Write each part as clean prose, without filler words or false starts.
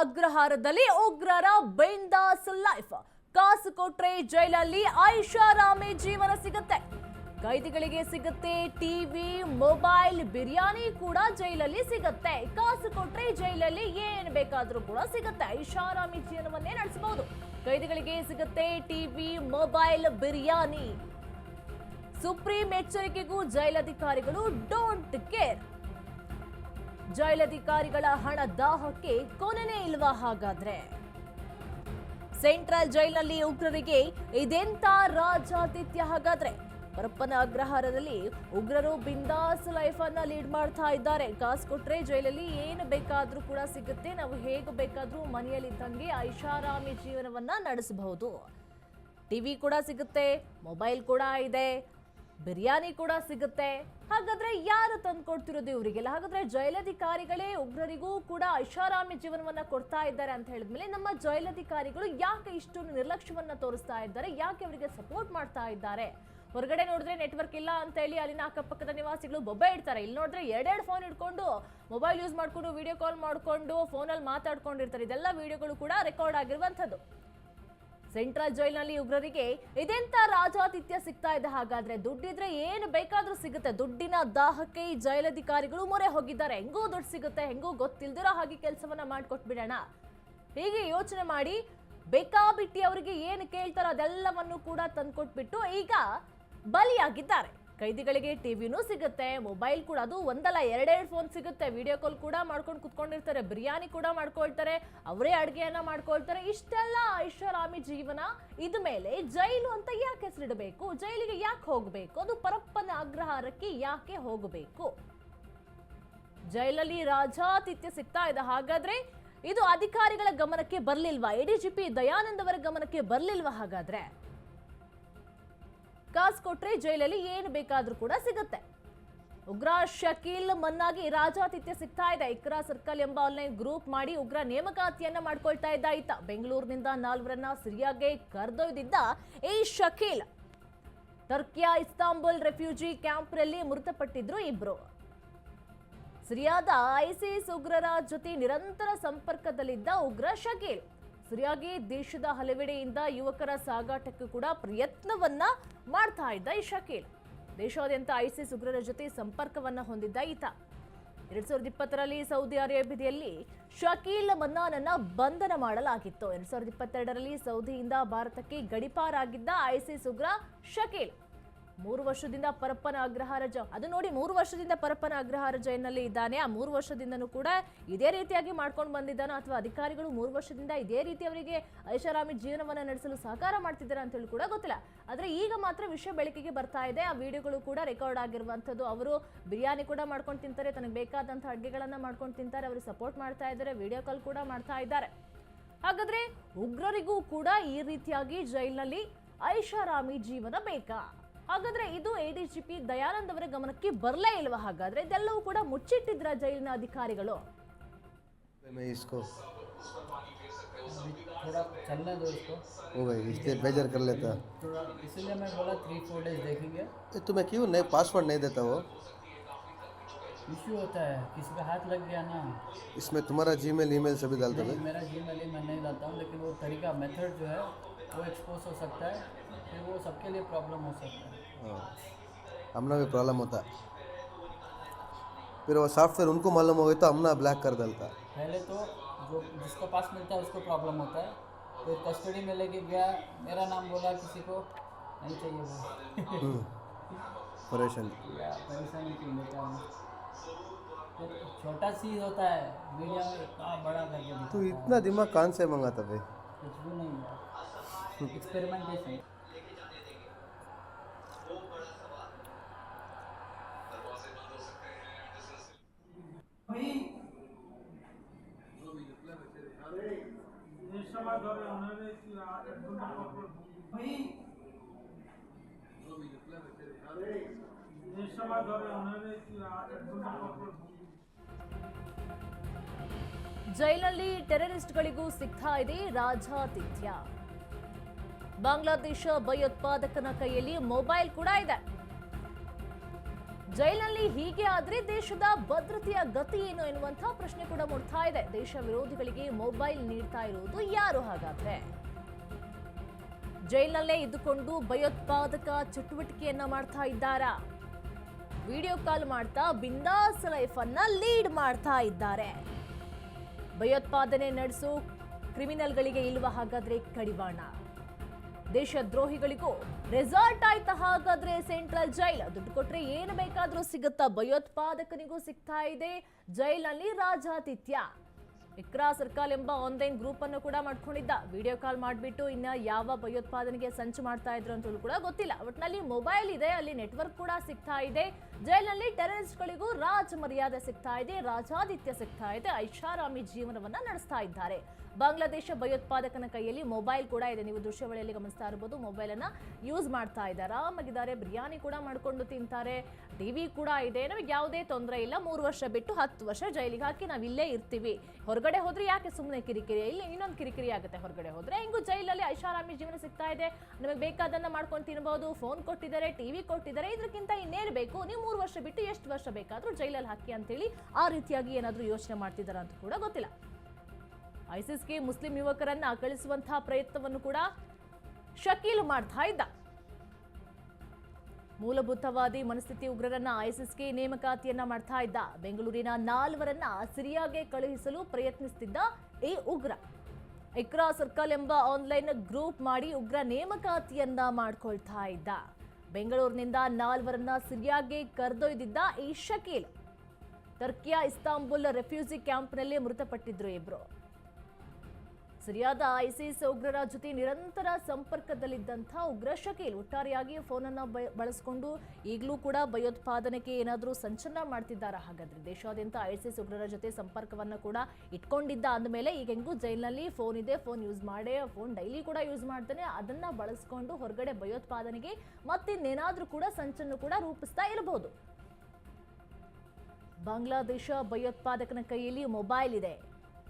ಅಗ್ರಹಾರದಲ್ಲಿ ಉಗ್ರರ ಬಿಂದಾಸ್ ಲೈಫ್. ಕಾಸು ಕೊಟ್ರೆ ಜೈಲಲ್ಲಿ ಐಷಾರಾಮಿ ಜೀವನ ಸಿಗುತ್ತೆ. ಕೈದಿಗಳಿಗೆ ಸಿಗುತ್ತೆ ಟಿವಿ, ಮೊಬೈಲ್, ಬಿರಿಯಾನಿ ಕೂಡ ಜೈಲಲ್ಲಿ ಸಿಗುತ್ತೆ. ಕಾಸು ಕೊಟ್ರೆ ಜೈಲಲ್ಲಿ ಏನ್ ಬೇಕಾದ್ರೂ ಕೂಡ ಸಿಗುತ್ತೆ. ಐಷಾರಾಮಿ ಜೀವನವನ್ನೇ ನಡೆಸಬಹುದು. ಕೈದಿಗಳಿಗೆ ಸಿಗುತ್ತೆ ಟಿವಿ, ಮೊಬೈಲ್, ಬಿರಿಯಾನಿ. ಸುಪ್ರೀಂ ಎಚ್ಚರಿಕೆಗೂ ಜೈಲಧಿಕಾರಿಗಳು ಡೋಂಟ್ ಕೇರ್. ಜೈಲಧಿಕಾರಿಗಳ ಹಣ ದಾಹಕ್ಕೆ ಕೊನೆನೇ ಇಲ್ವಾ ಹಾಗಾದ್ರೆ? ಸೆಂಟ್ರಲ್ ಜೈಲಿನಲ್ಲಿ ಉಗ್ರರಿಗೆ ಇದೆಂತ ರಾಜಾತಿಥ್ಯ ಹಾಗಾದ್ರೆ? ಪರಪ್ಪನ ಅಗ್ರಹಾರದಲ್ಲಿ ಉಗ್ರರು ಬಿಂದಾಸ್ ಲೈಫ್ ಅನ್ನ ಲೀಡ್ ಮಾಡ್ತಾ ಇದ್ದಾರೆ. ಕಾಸು ಕೊಟ್ರೆ ಜೈಲಲ್ಲಿ ಏನು ಬೇಕಾದ್ರೂ ಕೂಡ ಸಿಗುತ್ತೆ. ನಾವು ಹೇಗೆ ಬೇಕಾದ್ರೂ ಮನೆಯಲ್ಲಿದ್ದಂಗೆ ಐಷಾರಾಮಿ ಜೀವನವನ್ನ ನಡೆಸಬಹುದು. ಟಿವಿ ಕೂಡ ಸಿಗುತ್ತೆ, ಮೊಬೈಲ್ ಕೂಡ ಇದೆ, ಬಿರಿಯಾನಿ ಕೂಡ ಸಿಗುತ್ತೆ. ಹಾಗಾದ್ರೆ ಯಾರು ತಂದ್ಕೊಡ್ತಿರೋದು ಇವರಿಗೆಲ್ಲ? ಹಾಗಾದ್ರೆ ಜೈಲಧಿಕಾರಿಗಳೇ ಉಗ್ರರಿಗೂ ಕೂಡ ಐಷಾರಾಮಿ ಜೀವನವನ್ನ ಕೊಡ್ತಾ ಇದ್ದಾರೆ ಅಂತ ಹೇಳಿದ್ಮೇಲೆ ನಮ್ಮ ಜೈಲಧಿಕಾರಿಗಳು ಯಾಕೆ ಇಷ್ಟೊಂದು ನಿರ್ಲಕ್ಷ್ಯವನ್ನ ತೋರಿಸ್ತಾ ಇದ್ದಾರೆ? ಯಾಕೆ ಅವರಿಗೆ ಸಪೋರ್ಟ್ ಮಾಡ್ತಾ ಇದ್ದಾರೆ? ಹೊರಗಡೆ ನೋಡಿದ್ರೆ ನೆಟ್ವರ್ಕ್ ಇಲ್ಲ ಅಂತ ಹೇಳಿ ಅಲ್ಲಿನ ಅಕ್ಕಪಕ್ಕದ ನಿವಾಸಿಗಳು ಬೊಬ್ಬೆ ಇಡ್ತಾರೆ. ಇಲ್ಲಿ ನೋಡಿದ್ರೆ ಎರಡೆರಡು ಫೋನ್ ಇಟ್ಕೊಂಡು ಮೊಬೈಲ್ ಯೂಸ್ ಮಾಡ್ಕೊಂಡು ವಿಡಿಯೋ ಕಾಲ್ ಮಾಡ್ಕೊಂಡು ಫೋನಲ್ಲಿ ಮಾತಾಡ್ಕೊಂಡಿರ್ತಾರೆ. ಇದೆಲ್ಲ ವಿಡಿಯೋಗಳು ಕೂಡ ರೆಕಾರ್ಡ್ ಆಗಿರುವಂಥದ್ದು. ಸೆಂಟ್ರಲ್ ಜೈಲಿನಲ್ಲಿ ಉಗ್ರರಿಗೆ ಇದೆಂತ ರಾಜಾತಿಥ್ಯ ಸಿಗ್ತಾ ಇದೆ ಹಾಗಾದ್ರೆ? ದುಡ್ಡಿದ್ರೆ ಏನು ಬೇಕಾದ್ರೂ ಸಿಗುತ್ತೆ. ದುಡ್ಡಿನ ದಾಹಕ್ಕೆ ಈ ಜೈಲಧಿಕಾರಿಗಳು ಮೊರೆ ಹೋಗಿದ್ದಾರೆ. ಹೆಂಗೂ ದುಡ್ಡು ಸಿಗುತ್ತೆ, ಹೆಂಗೂ ಗೊತ್ತಿಲ್ದಿರೋ ಹಾಗೆ ಕೆಲಸವನ್ನ ಮಾಡ್ಕೊಟ್ಬಿಡೋಣ ಹೀಗೆ ಯೋಚನೆ ಮಾಡಿ ಬೇಕಾಬಿಟ್ಟಿ ಅವರಿಗೆ ಏನು ಕೇಳ್ತಾರೋ ಅದೆಲ್ಲವನ್ನು ಕೂಡ ತಂದ್ಕೊಟ್ಬಿಟ್ಟು ಈಗ ಬಲಿಯಾಗಿದ್ದಾರೆ. ಕೈದಿಗಳಿಗೆ ಟಿವಿನೂ ಸಿಗುತ್ತೆ, ಮೊಬೈಲ್ ಕೂಡ, ಅದು ಒಂದಲ್ಲ ಎರಡೆರಡು ಫೋನ್ ಸಿಗುತ್ತೆ. ವಿಡಿಯೋ ಕಾಲ್ ಕೂಡ ಮಾಡ್ಕೊಂಡು ಕುತ್ಕೊಂಡಿರ್ತಾರೆ, ಬಿರಿಯಾನಿ ಕೂಡ ಮಾಡ್ಕೊಳ್ತಾರೆ, ಅವರೇ ಅಡುಗೆಯನ್ನ ಮಾಡ್ಕೊಳ್ತಾರೆ. ಇಷ್ಟೆಲ್ಲ ಐಷಾರಾಮಿ ಜೀವನ ಇದ ಮೇಲೆ ಜೈಲು ಅಂತ ಯಾಕೆ ಹೆಸರಿಡಬೇಕು? ಜೈಲಿಗೆ ಯಾಕೆ ಹೋಗಬೇಕು? ಅದು ಪರಪ್ಪನ ಅಗ್ರಹಾರಕ್ಕೆ ಯಾಕೆ ಹೋಗಬೇಕು? ಜೈಲಲ್ಲಿ ರಾಜಾತಿಥ್ಯ ಸಿಗ್ತಾ ಇದೆ. ಹಾಗಾದ್ರೆ ಇದು ಅಧಿಕಾರಿಗಳ ಗಮನಕ್ಕೆ ಬರ್ಲಿಲ್ವಾ? ಎಡಿಜಿಪಿ ದಯಾನಂದ್ ಅವರ ಗಮನಕ್ಕೆ ಬರ್ಲಿಲ್ವಾ ಹಾಗಾದ್ರೆ? ಕಾಸು ಕೊಟ್ರೆ ಜೈಲಲ್ಲಿ ಏನು ಬೇಕಾದ್ರೂ ಕೂಡ ಸಿಗುತ್ತೆ. ಉಗ್ರ ಶಕೀಲ್ ಮನ್ನಾಗಿ ರಾಜಾತಿಥ್ಯ ಸಿಗ್ತಾ ಇದೆ. ಇಕ್ರಾ ಸರ್ಕಲ್ ಎಂಬ ಆನ್ಲೈನ್ ಗ್ರೂಪ್ ಮಾಡಿ ಉಗ್ರ ನೇಮಕಾತಿಯನ್ನ ಮಾಡ್ಕೊಳ್ತಾ ಇದ್ದ ಈತ. ಬೆಂಗಳೂರಿನಿಂದ 4 ಸಿರಿಯಾಗೆ ಕರೆದೊಯ್ದಿದ್ದ ಈ ಶಕೀಲ್ ಟರ್ಕಿಯ ಇಸ್ತಾಂಬುಲ್ ರೆಫ್ಯೂಜಿ ಕ್ಯಾಂಪ್ನಲ್ಲಿ ಮೃತಪಟ್ಟಿದ್ರು ಇಬ್ರು. ಸಿರಿಯಾದ ಐಸಿಸ್ ಉಗ್ರರ ಜೊತೆ ನಿರಂತರ ಸಂಪರ್ಕದಲ್ಲಿದ್ದ ಉಗ್ರ ಶಕೀಲ್ ಸಿರಿಯಾಗೆ ದೇಶದ ಹಲವೆಡೆಯಿಂದ ಯುವಕರ ಸಾಗಾಟಕ್ಕೂ ಕೂಡ ಪ್ರಯತ್ನವನ್ನ ಮಾಡ್ತಾ ಇದ್ದ ಈ ಶಕೀಲ್. ದೇಶಾದ್ಯಂತ ಐಸಿಸ್ ಉಗ್ರರ ಜೊತೆ ಸಂಪರ್ಕವನ್ನ ಹೊಂದಿದ್ದ ಈತ. 2020ರಲ್ಲಿ ಸೌದಿ ಅರೇಬಿಯಾದಲ್ಲಿ ಶಕೀಲ್ ಮನ್ನಾನನ್ನ ಬಂಧನ ಮಾಡಲಾಗಿತ್ತು. 2022ರಲ್ಲಿ ಸೌದಿಯಿಂದ ಭಾರತಕ್ಕೆ ಗಡಿಪಾರಾಗಿದ್ದ ಐಸಿಸ್ ಉಗ್ರ ಶಕೀಲ್ 3 ವರ್ಷದಿಂದ ಪರಪ್ಪನ ಅಗ್ರಹಾರ ಅದು ನೋಡಿ 3 ವರ್ಷದಿಂದ ಪರಪ್ಪನ ಅಗ್ರಹಾರ ಜೈಲಿನಲ್ಲಿ ಇದ್ದಾನೆ. ಆ 3 ವರ್ಷದಿಂದನೂ ಕೂಡ ಇದೇ ರೀತಿಯಾಗಿ ಮಾಡ್ಕೊಂಡು ಬಂದಿದ್ದಾನೋ ಅಥವಾ ಅಧಿಕಾರಿಗಳು 3 ವರ್ಷದಿಂದ ಇದೇ ರೀತಿ ಅವರಿಗೆ ಐಷಾರಾಮಿ ಜೀವನವನ್ನ ನಡೆಸಲು ಸಹಕಾರ ಮಾಡ್ತಿದ್ದಾರೆ ಅಂತ ಹೇಳಿ ಕೂಡ ಗೊತ್ತಿಲ್ಲ. ಆದ್ರೆ ಈಗ ಮಾತ್ರ ವಿಷಯ ಬೆಳಕಿಗೆ ಬರ್ತಾ ಇದೆ. ಆ ವಿಡಿಯೋಗಳು ಕೂಡ ರೆಕಾರ್ಡ್ ಆಗಿರುವಂತದ್ದು. ಅವರು ಬಿರಿಯಾನಿ ಕೂಡ ಮಾಡ್ಕೊಂಡು ತಿಂತಾರೆ, ತನಗೆ ಬೇಕಾದಂತಹ ಅಡುಗೆಗಳನ್ನ ಮಾಡ್ಕೊಂಡು ತಿಂತಾರೆ, ಅವರು ಸಪೋರ್ಟ್ ಮಾಡ್ತಾ ಇದ್ದಾರೆ, ವಿಡಿಯೋ ಕಾಲ್ ಕೂಡ ಮಾಡ್ತಾ ಇದ್ದಾರೆ. ಹಾಗಾದ್ರೆ ಉಗ್ರರಿಗೂ ಕೂಡ ಈ ರೀತಿಯಾಗಿ ಜೈಲಿನಲ್ಲಿ ಐಷಾರಾಮಿ ಜೀವನ ಬೇಕಾ? ಹಾಗಾದ್ರೆ ಇದು ಎಡಿಜಿಪಿ ದಯಾನಂದ್ ಅವರ ಗಮನಕ್ಕೆ ಬರಲೇ ಇಲ್ವಾ ಹಾಗಾದ್ರೆ? ಇದೆಲ್ಲವೂ ಕೂಡ ಮುಚ್ಚಿಟ್ಟಿದ್ರ ಜೈಲಿನ ಅಧಿಕಾರಿಗಳು? थोड़ा चलने दो इसको। हो गई इसलिए बेजर कर लेता, इसलिए मैं बोला 3-4 डेज देखेंगे। तुम्हें क्यों नहीं पासवर्ड नहीं देता? वो इश्यू होता है, किसी का हाथ लग गया ना। इसमें तुम्हारा जीमेल ईमेल सभी डालते हो? मेरा जीमेल ही मैं नहीं डालता हूँ, लेकिन वो तरीका मेथड जो है वो एक्सपोज हो सकता है, फिर वो सबके लिए प्रॉब्लम हो सकता है। हाँ, हमने भी प्रॉब्लम होता है, फिर वो सॉफ्टवेयर उनको मालूम हो गई तो हमने ब्लैक कर डालता। पहले तो जो जिसको पास मिलता है उसको प्रॉब्लम होता है, तो कस्टडी में लेके गया, मेरा नाम बोला, किसी को नहीं चाहिए वो परेशानी परेशानी क्यों लेता है? तो छोटा चीज़ होता है, मीडिया में इतना बड़ा करके दिखाता तो है। इतना दिमाग कहाँ से मंगाता भाई? कुछ भी नहीं है, एक्सपेरिमेंटेशन। ಜೈಲಲ್ಲಿ ಟೆರರಿಸ್ಟ್ಗಳಿಗೂ ಸಿಗ್ತಾ ಇದೆ ರಾಜಾತಿಥ್ಯ. ಬಾಂಗ್ಲಾದೇಶ ಭಯೋತ್ಪಾದಕನ ಕೈಯಲ್ಲಿ ಮೊಬೈಲ್ ಕೂಡ ಇದೆ. ಜೈಲಿನಲ್ಲಿ ಹೀಗೆ ಆದ್ರೆ ದೇಶದ ಭದ್ರತೆಯ ಗತಿ ಏನು ಎನ್ನುವಂತಹ ಪ್ರಶ್ನೆ ಕೂಡ ಮೂಡ್ತಾ ಇದೆ. ದೇಶ ವಿರೋಧಿಗಳಿಗೆ ಮೊಬೈಲ್ ನೀಡ್ತಾ ಇರುವುದು ಯಾರು ಹಾಗಾದ್ರೆ? ಜೈಲಿನಲ್ಲೇ ಇದ್ದುಕೊಂಡು ಭಯೋತ್ಪಾದಕ ಚಟುವಟಿಕೆಯನ್ನ ಮಾಡ್ತಾ ಇದ್ದಾರಾ? ವಿಡಿಯೋ ಕಾಲ್ ಮಾಡ್ತಾ ಬಿಂದಾಸ್ ಲೈಫ್ ಅನ್ನ ಲೀಡ್ ಮಾಡ್ತಾ ಇದ್ದಾರೆ. ಭಯೋತ್ಪಾದನೆ ನಡೆಸೋ ಕ್ರಿಮಿನಲ್ಗಳಿಗೆ ಇಲ್ವಾ ಹಾಗಾದ್ರೆ ಕಡಿವಾಣ? ದೇಶದ್ರೋಹಿಗಳಿಗೂ ರೆಸಾರ್ಟ್ ಆಯ್ತಾ ಹಾಗಾದ್ರೆ ಸೆಂಟ್ರಲ್ ಜೈಲ್? ದುಡ್ಡು ಕೊಟ್ರೆ ಏನು ಬೇಕಾದ್ರೂ ಸಿಗುತ್ತಾ? ಭಯೋತ್ಪಾದಕನಿಗೂ ಸಿಗ್ತಾ ಇದೆ ಜೈಲಲ್ಲಿ ರಾಜಾತಿಥ್ಯ. ಇಕ್ರಾ ಸರ್ಕಲ್ ಎಂಬ ಆನ್ಲೈನ್ ಗ್ರೂಪ್ ಅನ್ನು ಕೂಡ ಮಾಡ್ಕೊಂಡಿದ್ದ. ವಿಡಿಯೋ ಕಾಲ್ ಮಾಡಿಬಿಟ್ಟು ಇನ್ನ ಯಾವ ಭಯೋತ್ಪಾದನೆಗೆ ಸಂಚು ಮಾಡ್ತಾ ಇದ್ರು ಅಂತಲೂ ಕೂಡ ಗೊತ್ತಿಲ್ಲ. ಒಟ್ಟಿನಲ್ಲಿ ಮೊಬೈಲ್ ಇದೆ, ಅಲ್ಲಿ ನೆಟ್ವರ್ಕ್ ಕೂಡ ಸಿಗ್ತಾ ಇದೆ. ಜೈಲಿನಲ್ಲಿ ಟೆರರಿಸ್ಟ್ಗಳಿಗೂ ರಾಜ ಮರ್ಯಾದೆ ಸಿಗ್ತಾ ಇದೆ, ರಾಜಾದಿತ್ಯ ಸಿಗ್ತಾ ಇದೆ, ಐಷಾರಾಮಿ ಜೀವನವನ್ನ ನಡೆಸ್ತಾ ಇದ್ದಾರೆ. ಬಾಂಗ್ಲಾದೇಶ ಭಯೋತ್ಪಾದಕನ ಕೈಯಲ್ಲಿ ಮೊಬೈಲ್ ಕೂಡ ಇದೆ. ನೀವು ದೃಶ್ಯಾವಳಿಯಲ್ಲಿ ಗಮನಿಸ್ತಾ ಇರಬಹುದು. ಮೊಬೈಲ್ ಅನ್ನ ಯೂಸ್ ಮಾಡ್ತಾ ಇದ್ದಾರೆ, ಆರಾಮಾಗಿದ್ದಾರೆ, ಬಿರಿಯಾನಿ ಕೂಡ ಮಾಡ್ಕೊಂಡು ತಿಂತಾರೆ, ಟಿವಿ ಕೂಡ ಇದೆ, ನಮಗೆ ಯಾವುದೇ ತೊಂದರೆ ಇಲ್ಲ. 3 ವರ್ಷ ಬಿಟ್ಟು 10 ವರ್ಷ ಜೈಲಿಗೆ ಹಾಕಿ ನಾವು ಇಲ್ಲೇ ಇರ್ತೀವಿ. ಹೊರಗಡೆ ಹೋದ್ರೆ ಯಾಕೆ ಸುಮ್ಮನೆ ಕಿರಿಕಿರಿ? ಇಲ್ಲಿ ಇನ್ನೊಂದು ಕಿರಿಕಿರಿ ಆಗುತ್ತೆ ಹೊರಗಡೆ ಹೋದ್ರೆ. ಹೆಂಗು ಜೈಲಲ್ಲಿ ಐಷಾರಾಮಿ ಜೀವನ ಸಿಗ್ತಾ ಇದೆ, ನಮಗೆ ಬೇಕಾದನ್ನ ಮಾಡ್ಕೊಂಡು ತಿನ್ಬಹುದು, ಫೋನ್ ಕೊಟ್ಟಿದ್ದಾರೆ, ಟಿವಿ ಕೊಟ್ಟಿದ್ದಾರೆ, ಇದಕ್ಕಿಂತ ಇನ್ನೇನು ಬೇಕು? ನೀವು 3 ವರ್ಷ ಬಿಟ್ಟು ಎಷ್ಟು ವರ್ಷ ಬೇಕಾದ್ರೂ ಜೈಲಲ್ಲಿ ಹಾಕಿ ಅಂತೇಳಿ ಆ ರೀತಿಯಾಗಿ ಏನಾದ್ರೂ ಯೋಚನೆ ಮಾಡ್ತಿದಾರ ಅಂತ ಕೂಡ ಗೊತ್ತಿಲ್ಲ. ಐಸಿಸ್ಗೆ ಮುಸ್ಲಿಂ ಯುವಕರನ್ನ ಕಳಿಸುವಂತಹ ಪ್ರಯತ್ನವನ್ನು ಕೂಡ ಶಕೀಲ್ ಮಾಡ್ತಾ ಇದ್ದ. ಮೂಲಭೂತವಾದಿ ಮನಸ್ಥಿತಿ ಉಗ್ರರನ್ನ ಐಸಿಸ್ಗೆ ನೇಮಕಾತಿಯನ್ನ ಮಾಡ್ತಾ ಇದ್ದ. ಬೆಂಗಳೂರಿನ 4ವರನ್ನ ಸಿರಿಯಾಗೆ ಕಳುಹಿಸಲು ಪ್ರಯತ್ನಿಸುತ್ತಿದ್ದ ಈ ಉಗ್ರ ಇಕ್ರಾ ಸರ್ಕಲ್ ಎಂಬ ಆನ್ಲೈನ್ ಗ್ರೂಪ್ ಮಾಡಿ ಉಗ್ರ ನೇಮಕಾತಿಯನ್ನ ಮಾಡ್ಕೊಳ್ತಾ ಇದ್ದ. ಬೆಂಗಳೂರಿನಿಂದ 4ವರನ್ನ ಸಿರಿಯಾಗೆ ಕರೆದೊಯ್ದಿದ್ದ ಈ ಶಕೀಲ್ ಟರ್ಕಿಯ ಇಸ್ತಾಂಬುಲ್ ರೆಫ್ಯೂಜಿ ಕ್ಯಾಂಪ್ನಲ್ಲಿ ಮೃತಪಟ್ಟಿದ್ರು ಇಬ್ರು. ಸಿರಿಯಾದ ಐಸಿಸ್ ಉಗ್ರರ ಜೊತೆ ನಿರಂತರ ಸಂಪರ್ಕದಲ್ಲಿದ್ದಂಥ ಉಗ್ರ ಶಕೀಲ್ ಒಟ್ಟಾರೆಯಾಗಿ ಫೋನನ್ನು ಬಳಸಿಕೊಂಡು ಈಗಲೂ ಕೂಡ ಭಯೋತ್ಪಾದನೆಗೆ ಏನಾದರೂ ಸಂಚಲನ ಮಾಡ್ತಿದ್ದಾರಾ ಹಾಗಾದ್ರೆ? ದೇಶಾದ್ಯಂತ ಐಸಿಸ್ ಉಗ್ರರ ಜೊತೆ ಸಂಪರ್ಕವನ್ನು ಕೂಡ ಇಟ್ಕೊಂಡಿದ್ದ ಅಂದಮೇಲೆ ಈಗ ಹೆಂಗೂ ಜೈಲಿನಲ್ಲಿ ಫೋನ್ ಇದೆ, ಫೋನ್ ಯೂಸ್ ಮಾಡೇ, ಫೋನ್ ಡೈಲಿ ಕೂಡ ಯೂಸ್ ಮಾಡ್ತಾನೆ, ಅದನ್ನ ಬಳಸ್ಕೊಂಡು ಹೊರಗಡೆ ಭಯೋತ್ಪಾದನೆಗೆ ಮತ್ತಿನ್ನೇನಾದ್ರೂ ಕೂಡ ಸಂಚನ್ನು ಕೂಡ ರೂಪಿಸ್ತಾ ಇರಬಹುದು. ಬಾಂಗ್ಲಾದೇಶ ಭಯೋತ್ಪಾದಕನ ಕೈಯಲ್ಲಿ ಮೊಬೈಲ್ ಇದೆ,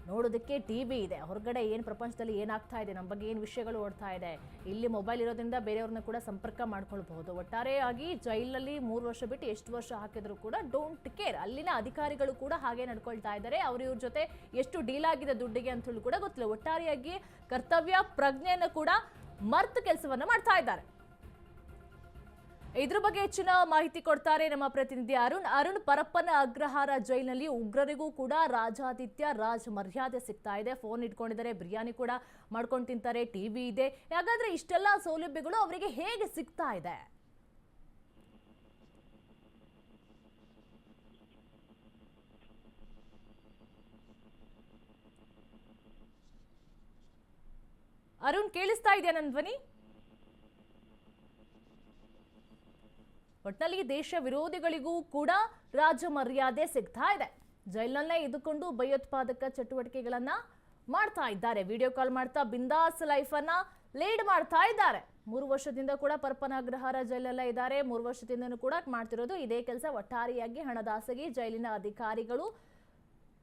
ನೋಡೋದಕ್ಕೆ ಟಿವಿ ಇದೆ, ಹೊರಗಡೆ ಏನು ಪ್ರಪಂಚದಲ್ಲಿ ಏನಾಗ್ತಾ ಇದೆ, ನಮ್ಮ ಬಗ್ಗೆ ಏನು ವಿಷಯಗಳು ಓಡ್ತಾ ಇದೆ, ಇಲ್ಲಿ ಮೊಬೈಲ್ ಇರೋದ್ರಿಂದ ಬೇರೆಯವ್ರನ್ನ ಕೂಡ ಸಂಪರ್ಕ ಮಾಡ್ಕೊಳ್ಬಹುದು. ಒಟ್ಟಾರೆಯಾಗಿ ಜೈಲಲ್ಲಿ 3 ವರ್ಷ ಬಿಟ್ಟು ಎಷ್ಟು ವರ್ಷ ಹಾಕಿದ್ರು ಕೂಡ ಡೋಂಟ್ ಕೇರ್. ಅಲ್ಲಿನ ಅಧಿಕಾರಿಗಳು ಕೂಡ ಹಾಗೆ ನಡ್ಕೊಳ್ತಾ ಇದ್ದಾರೆ. ಇವ್ರ ಜೊತೆ ಎಷ್ಟು ಡೀಲ್ ಆಗಿದೆ ದುಡ್ಡಿಗೆ ಅಂತ ಹೇಳಿ ಕೂಡ ಗೊತ್ತಿಲ್ಲ. ಒಟ್ಟಾರೆಯಾಗಿ ಕರ್ತವ್ಯ ಪ್ರಜ್ಞೆಯನ್ನು ಕೂಡ ಮರ್ತು ಕೆಲಸವನ್ನ ಮಾಡ್ತಾ ಇದ್ದಾರೆ. ಇದ್ರ ಬಗ್ಗೆ ಹೆಚ್ಚಿನ ಮಾಹಿತಿ ಕೊಡ್ತಾರೆ ನಮ್ಮ ಪ್ರತಿನಿಧಿ ಅರುಣ್. ಪರಪ್ಪನ ಅಗ್ರಹಾರ ಜೈಲಿನಲ್ಲಿ ಉಗ್ರರಿಗೂ ಕೂಡ ರಾಜಾತಿಥ್ಯ, ರಾಜ ಮರ್ಯಾದೆ ಸಿಗ್ತಾ ಇದೆ. ಫೋನ್ ಇಟ್ಕೊಂಡಿದ್ದಾರೆ, ಬಿರಿಯಾನಿ ಕೂಡ ಮಾಡ್ಕೊಂಡು ತಿಂತಾರೆ, ಟಿವಿ ಇದೆ. ಹಾಗಾದ್ರೆ ಇಷ್ಟೆಲ್ಲ ಸೌಲಭ್ಯಗಳು ಅವರಿಗೆ ಹೇಗೆ ಸಿಗ್ತಾ ಇದೆ? ಅರುಣ್, ಕೇಳಿಸ್ತಾ ಇದೆಯಾ ನನ್ನ ಧ್ವನಿ? ಒಟ್ಟಿನಲ್ಲಿ ದೇಶ ವಿರೋಧಿಗಳಿಗೂ ಕೂಡ ರಾಜ ಮರ್ಯಾದೆ ಸಿಗ್ತಾ ಇದೆ. ಜೈಲಿನಲ್ಲೇ ಇದ್ದುಕೊಂಡು ಭಯೋತ್ಪಾದಕ ಚಟುವಟಿಕೆಗಳನ್ನ ಮಾಡ್ತಾ ಇದ್ದಾರೆ. ವಿಡಿಯೋ ಕಾಲ್ ಮಾಡ್ತಾ ಬಿಂದಾಸ್ ಲೈಫ್ ಅನ್ನ ಲೀಡ್ ಮಾಡ್ತಾ ಇದ್ದಾರೆ. 3 ವರ್ಷದಿಂದ ಕೂಡ ಪರಪ್ಪನ ಅಗ್ರಹಾರ ಜೈಲಲ್ಲೇ ಇದ್ದಾರೆ. 3 ವರ್ಷದಿಂದನೂ ಕೂಡ ಮಾಡ್ತಿರೋದು ಇದೇ ಕೆಲಸ. ಒಟ್ಟಾರೆಯಾಗಿ ಹಣದಾಸೆಗೆ ಜೈಲಿನ ಅಧಿಕಾರಿಗಳು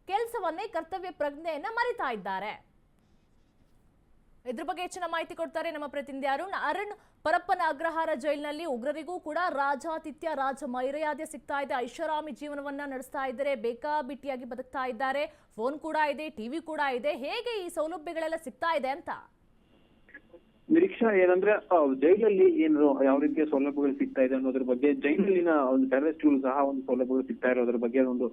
ಕೆಲಸವನ್ನೇ, ಕರ್ತವ್ಯ ಪ್ರಜ್ಞೆಯನ್ನ ಮರಿತಾ ಇದ್ದಾರೆ. ಇದ್ರ ಬಗ್ಗೆ ಹೆಚ್ಚಿನ ಮಾಹಿತಿ ಕೊಡ್ತಾರೆ ನಮ್ಮ ಪ್ರತಿನಿಧಿ ಅರುಣ್. ಪರಪ್ಪನ ಅಗ್ರಹಾರ ಜೈಲಿನಲ್ಲಿ ಉಗ್ರರಿಗೂ ಕೂಡ ರಾಜಾತಿಥ್ಯ, ರಾಜ ಮರ್ಯಾದೆ ಸಿಗ್ತಾ ಇದೆ, ಐಷಾರಾಮಿ ಜೀವನವನ್ನ ನಡೆಸ್ತಾ ಇದ್ದಾರೆ, ಬೇಕಾಬಿಟ್ಟಿಯಾಗಿ ಬದುಕ್ತಾ ಇದ್ದಾರೆ, ಫೋನ್ ಕೂಡ ಇದೆ, ಟಿವಿ ಕೂಡ ಇದೆ. ಹೇಗೆ ಈ ಸೌಲಭ್ಯಗಳೆಲ್ಲ ಸಿಗ್ತಾ ಇದೆ ಅಂತ? ನಿರೀಕ್ಷಾ ಏನಂದ್ರೆ ಜೈಲಲ್ಲಿ ಏನು ಯಾವ ರೀತಿಯ ಸೌಲಭ್ಯಗಳು ಸಿಗ್ತಾ ಇದೆ ಅನ್ನೋದ್ರ ಬಗ್ಗೆ, ಜೈಲಿನ ಒಂದು ಟೆರರಿಸ್ಟ್ಗಳು ಸಹ ಒಂದು ಸೌಲಭ್ಯಗಳು ಸಿಗ್ತಾ ಇರೋದ್ರ ಬಗ್ಗೆ ಒಂದು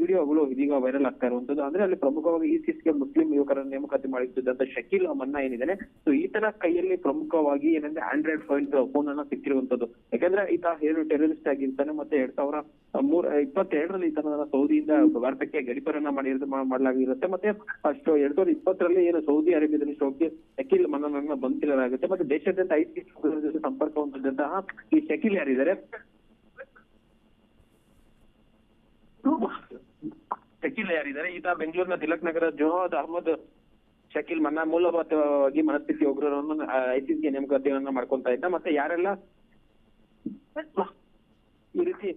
ವಿಡಿಯೋಗಳು ಇದೀಗ ವೈರಲ್ ಆಗ್ತಾ ಇರುವಂತದ್ದು. ಅಂದ್ರೆ ಅಲ್ಲಿ ಪ್ರಮುಖವಾಗಿ ISISಗೆ ಮುಸ್ಲಿಂ ಯುವಕರನ್ನು ನೇಮಕಾತಿ ಮಾಡಿದ್ದಂತ ಶಕೀಲ್ ಮನ್ನಾ ಏನಿದೆ, ಸೊ ಈತನ ಕೈಯಲ್ಲಿ ಪ್ರಮುಖವಾಗಿ ಏನಂದ್ರೆ ಆಂಡ್ರಾಯ್ಡ್ ಫೋನ್ ಅನ್ನ ಸಿಕ್ಕಿರುವಂತದ್ದು. ಯಾಕಂದ್ರೆ ಈತ ಏನು ಟೆರರಿಸ್ಟ್ ಆಗಿರ್ತಾನೆ. ಮತ್ತೆ 2022ರಲ್ಲಿ ಈತನ ಸೌದಿಯಿಂದ ಭಾರತಕ್ಕೆ ಗಡಿಪಾರನ್ನ ಮಾಡಲಾಗಿರುತ್ತೆ. ಮತ್ತೆ ಅಷ್ಟು 2020ರಲ್ಲಿ ಏನು ಸೌದಿ ಅರೇಬಿಯಾದಲ್ಲಿ ಶಕೀಲ್ ಮನ್ನಾನನ್ನ ಬಂಧಿಸಲಾಗುತ್ತೆ. ಮತ್ತೆ ದೇಶಾದ್ಯಂತ ISIS ಜೊತೆ ಸಂಪರ್ಕ ಹೊಂದಿದಂತಹ ಈ ಶಕೀಲ್ ಯಾರಿದ್ದಾರೆ, ಈತ ಬೆಂಗಳೂರಿನ ತಿಲಕ್ ನಗರ ಜುನಾದ್ ಅಹಮದ್ ಶಕೀಲ್ ಮನ್ನಾ ಮೂಲಭೂತವಾಗಿ ಮನಸ್ಥಿತಿ ಉಗ್ರರನ್ನು ISISಗೆ ನೇಮಕಾತಿಯನ್ನ ಮಾಡ್ಕೊಂತ ಇದ್ದ. ಮತ್ತೆ ಯಾರೆಲ್ಲ ಈ ರೀತಿ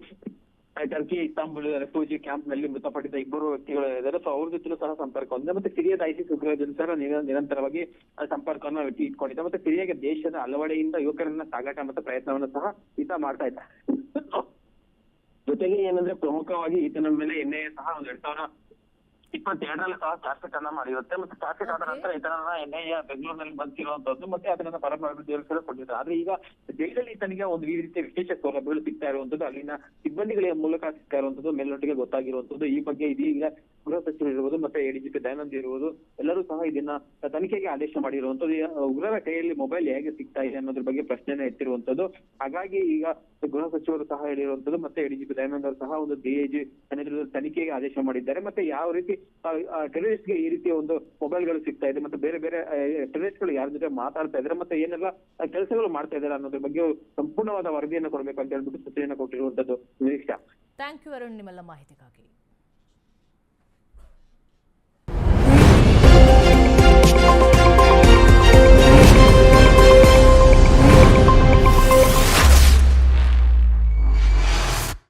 ಟರ್ಕಿ ಇಸ್ತಾಂಬುಲ್ ರೆಫ್ಯೂಜಿ ಕ್ಯಾಂಪ್ ನಲ್ಲಿ ಮೃತಪಟ್ಟಿದ್ದ 2 ವ್ಯಕ್ತಿಗಳು ಇದ್ದಾರೆ, ಸೊ ಅವ್ರ ಜೊತೆ ಸಹ ಸಂಪರ್ಕ ಹೊಂದಿದೆ. ಮತ್ತೆ ಸಿರಿಯಾದ ISIS ಉಗ್ರರ ಜೊತೆ ಸಹ ನಿರಂತರವಾಗಿ ಸಂಪರ್ಕವನ್ನು ಇಟ್ಕೊಂಡಿದ್ದ. ಮತ್ತೆ ಸಿರಿಯಾಗೆ ದೇಶದ ಹಲವೆಡೆಯಿಂದ ಯುವಕರನ್ನ ಸಾಗಾಟ ಮತ್ತು ಪ್ರಯತ್ನವನ್ನು ಸಹ ಈತ ಮಾಡ್ತಾ ಇದ್ದ. ಜೊತೆಗೆ ಏನಂದ್ರೆ ಪ್ರಮುಖವಾಗಿ ಈತನ ಮೇಲೆ NIA ಸಹ ಒಂದು 2022ರಲ್ಲಿ ಸಹ ಚಾರ್ಜ್ ಶೀಟ್ ಅನ್ನ ಮಾಡಿರುತ್ತೆ. ಮತ್ತೆ ಚಾರ್ಜ್ ಶೀಟ್ ಆದ ನಂತರ ಈತನನ್ನ NIA ಬೆಂಗಳೂರಿನಲ್ಲಿ ಬಂದಿರುವಂತದ್ದು ಮತ್ತೆ ಅದನ್ನ ಪರಮಾವಧಿ ಜೈಲು ಕೊಟ್ಟಿದ್ದಾರೆ. ಆದ್ರೆ ಈಗ ಜೈಲಲ್ಲಿ ಈತನಿಗೆ ಒಂದು ಈ ರೀತಿಯ ವಿಶೇಷ ಸೌಲಭ್ಯಗಳು ಸಿಗ್ತಾ ಇರುವಂತದ್ದು, ಅಲ್ಲಿನ ಸಿಬ್ಬಂದಿಗಳ ಮೂಲಕ ಸಿಗ್ತಾ ಇರುವಂತದ್ದು ಮೇಲ್ನೋಟಿಗೆ ಗೊತ್ತಾಗಿರುವಂತದ್ದು. ಈ ಬಗ್ಗೆ ಇದೀಗ ಗೃಹ ಸಚಿವರು ಇರುವುದು ಮತ್ತೆ ADGP ದಯಾನಂದ್ ಇರುವುದು ಎಲ್ಲರೂ ಸಹ ಇದನ್ನ ತನಿಖೆಗೆ ಆದೇಶ ಮಾಡಿರುವಂತದ್ದು. ಉಗ್ರರ ಕೈಯಲ್ಲಿ ಮೊಬೈಲ್ ಹೇಗೆ ಸಿಗ್ತಾ ಇದೆ ಅನ್ನೋದ್ರ ಬಗ್ಗೆ ಪ್ರಶ್ನೆನ ಎತ್ತಿರುವಂತದ್ದು. ಹಾಗಾಗಿ ಈಗ ಗೃಹ ಸಚಿವರು ಸಹ ಹೇಳಿರುವಂತದ್ದು ಮತ್ತೆ ADGP ದಯಾನಂದ್ ಅವರು ಸಹ ಒಂದು DIG ತನಿಖೆಗೆ ಆದೇಶ ಮಾಡಿದ್ದಾರೆ. ಮತ್ತೆ ಯಾವ ರೀತಿ ಟೆರರಿಸ್ಟ್ ಗೆ ಈ ರೀತಿಯ ಒಂದು ಮೊಬೈಲ್ ಗಳು ಸಿಗ್ತಾ ಇದೆ ಮತ್ತೆ ಬೇರೆ ಬೇರೆ ಟೆರರಿಸ್ಟ್ ಗಳು ಯಾರ ಜೊತೆ ಮಾತಾಡ್ತಾ ಇದ್ದಾರೆ ಮತ್ತೆ ಏನೆಲ್ಲ ಕೆಲಸಗಳು ಮಾಡ್ತಾ ಇದ್ದಾರೆ ಅನ್ನೋದ್ರ ಬಗ್ಗೆ ಸಂಪೂರ್ಣವಾದ ವರದಿಯನ್ನು ಕೊಡಬೇಕು ಅಂತ ಹೇಳ್ಬಿಟ್ಟು ಸೂಚನೆಯನ್ನು ಕೊಟ್ಟಿರುವಂತದ್ದು. ನಿರೀಕ್ಷಾ. ಥ್ಯಾಂಕ್ ಯು ಅರುಣ್ ನಿಮ್ಮೆಲ್ಲ ಮಾಹಿತಿಗಾಗಿ.